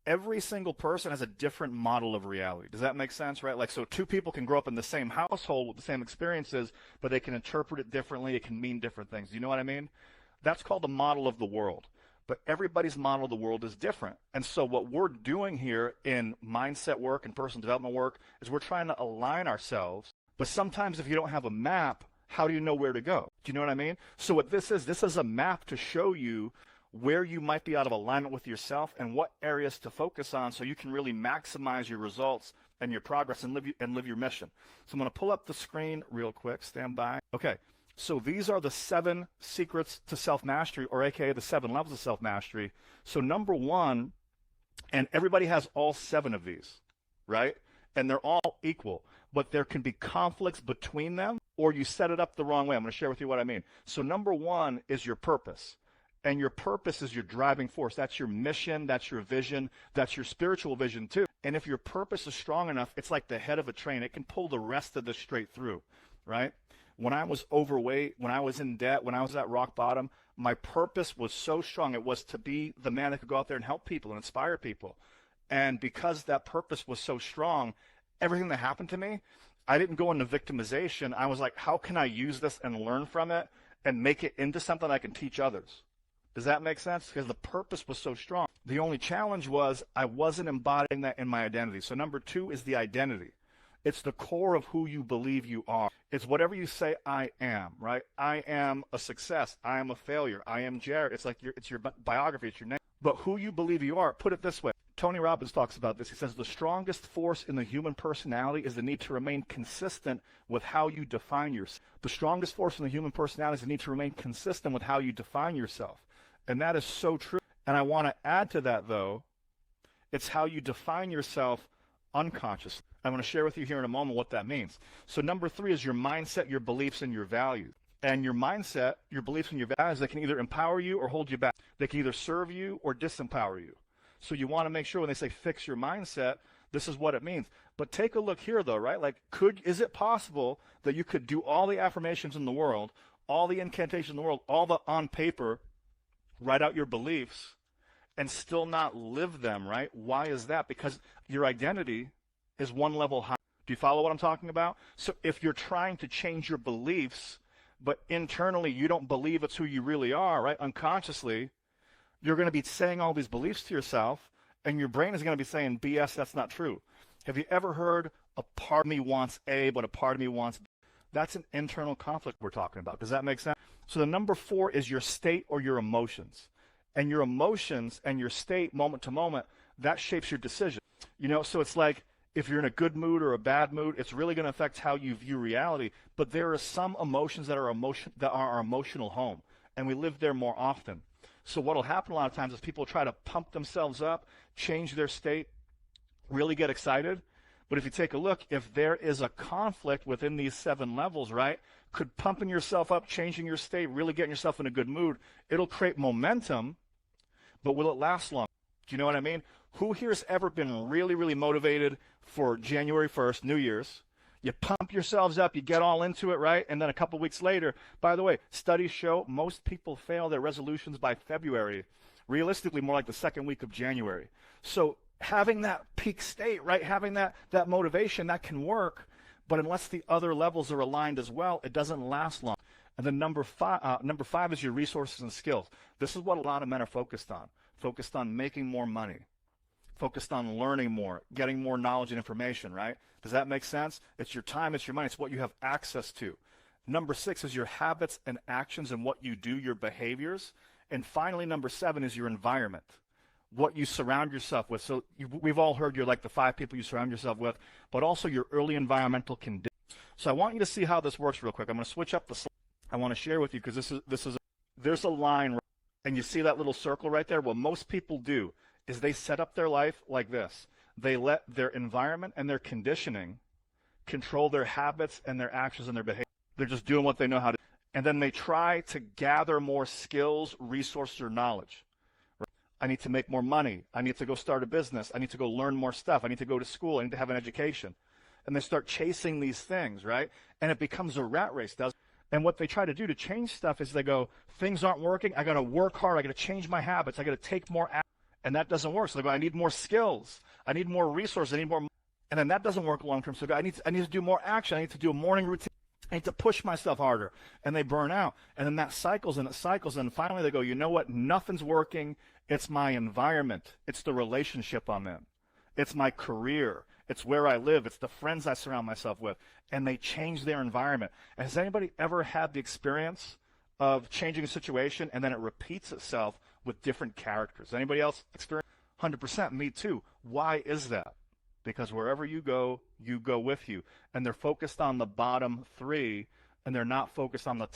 every single person has a different model of reality. Does that make sense, right? Like, so two people can grow up in the same household with the same experiences, but they can interpret it differently. It can mean different things. You know what I mean? That's called a model of the world. But everybody's model of the world is different. And so what we're doing here in mindset work and personal development work is we're trying to align ourselves. But sometimes if you don't have a map, how do you know where to go? Do you know what I mean? So what this is a map to show you where you might be out of alignment with yourself and what areas to focus on so you can really maximize your results and your progress and live your mission. So I'm going to pull up the screen real quick. Stand by. Okay. So these are the 7 secrets to self-mastery, or AKA the 7 levels of self-mastery. So number 1, and everybody has all 7 of these, right? And they're all equal, but there can be conflicts between them, or you set it up the wrong way. I'm going to share with you what I mean. So number 1 is your purpose. And your purpose is your driving force. That's your mission. That's your vision. That's your spiritual vision too. And if your purpose is strong enough, it's like the head of a train. It can pull the rest of this straight through, right? When I was overweight, when I was in debt, when I was at rock bottom, my purpose was so strong. It was to be the man that could go out there and help people and inspire people. And because that purpose was so strong, everything that happened to me, I didn't go into victimization. I was like, how can I use this and learn from it and make it into something I can teach others? Does that make sense? Because the purpose was so strong. The only challenge was I wasn't embodying that in my identity. So number 2 is the identity. It's the core of who you believe you are. It's whatever you say I am, right? I am a success. I am a failure. I am Jared. It's like it's your biography. It's your name. But who you believe you are, put it this way. Tony Robbins talks about this. He says the strongest force in the human personality is the need to remain consistent with how you define yourself. The strongest force in the human personality is the need to remain consistent with how you define yourself. And that is so true. And I want to add to that, though, it's how you define yourself unconsciously. I'm going to share with you here in a moment what that means. So number 3 is your mindset, your beliefs, and your values. And your mindset, your beliefs, and your values, they can either empower you or hold you back. They can either serve you or disempower you. So you want to make sure when they say fix your mindset, this is what it means. But take a look here, though, right? Like, is it possible that you could do all the affirmations in the world, all the incantations in the world, all the on paper, write out your beliefs, and still not live them, right? Why is that? Because your identity is one level high. Do you follow what I'm talking about? So if you're trying to change your beliefs, but internally you don't believe it's who you really are, right? Unconsciously, you're going to be saying all these beliefs to yourself, and your brain is going to be saying, BS, that's not true. Have you ever heard a part of me wants A, but a part of me wants B? That's an internal conflict we're talking about. Does that make sense? So the number 4 is your state or your emotions. And your emotions and your state moment to moment, that shapes your decision. You know, so it's like if you're in a good mood or a bad mood, it's really going to affect how you view reality. But there are some emotions that are our emotional home, and we live there more often. So what will happen a lot of times is people try to pump themselves up, change their state, really get excited. But if you take a look, if there is a conflict within these 7 levels, right, could pumping yourself up, changing your state, really getting yourself in a good mood, it'll create momentum, but will it last long? Do you know what I mean? Who here's ever been really, really motivated for January 1st, New Year's? You pump yourselves up, you get all into it, right? And then a couple weeks later, by the way, studies show most people fail their resolutions by February. Realistically, more like the second week of January. So having that peak state, right, having that motivation, that can work, but unless the other levels are aligned as well, it doesn't last long. And then number five is your resources and skills. This is what a lot of men are focused on making more money, focused on learning more, getting more knowledge and information, right? Does that make sense? It's your time, it's your money, it's what you have access to. Number 6 is your habits and actions and what you do, your behaviors. And finally, number 7 is your environment, what you surround yourself with. So we've all heard you're like the 5 people you surround yourself with, but also your early environmental conditions. So I want you to see how this works real quick. I'm going to switch up the slide. I want to share with you because there's a line, and you see that little circle right there? What most people do is they set up their life like this. They let their environment and their conditioning control their habits and their actions and their behavior. They're just doing what they know how to do. And then they try to gather more skills, resources, or knowledge. Right? I need to make more money. I need to go start a business. I need to go learn more stuff. I need to go to school. I need to have an education. And they start chasing these things, right? And it becomes a rat race, doesn't it? And what they try to do to change stuff is they go, things aren't working. I got to work hard. I got to change my habits. I got to take more action. And that doesn't work. So they go, I need more skills. I need more resources. I need more. And then that doesn't work long term. So I need to do more action. I need to do a morning routine. I need to push myself harder. And they burn out. And then that cycles and it cycles. And finally they go, you know what? Nothing's working. It's my environment. It's the relationship I'm in. It's my career. It's where I live. It's the friends I surround myself with. And they change their environment. And has anybody ever had the experience of changing a situation and then it repeats itself with different characters? Anybody else experience? 100%. Me too. Why is that? Because wherever you go with you. And they're focused on the bottom three, and they're not focused on the top.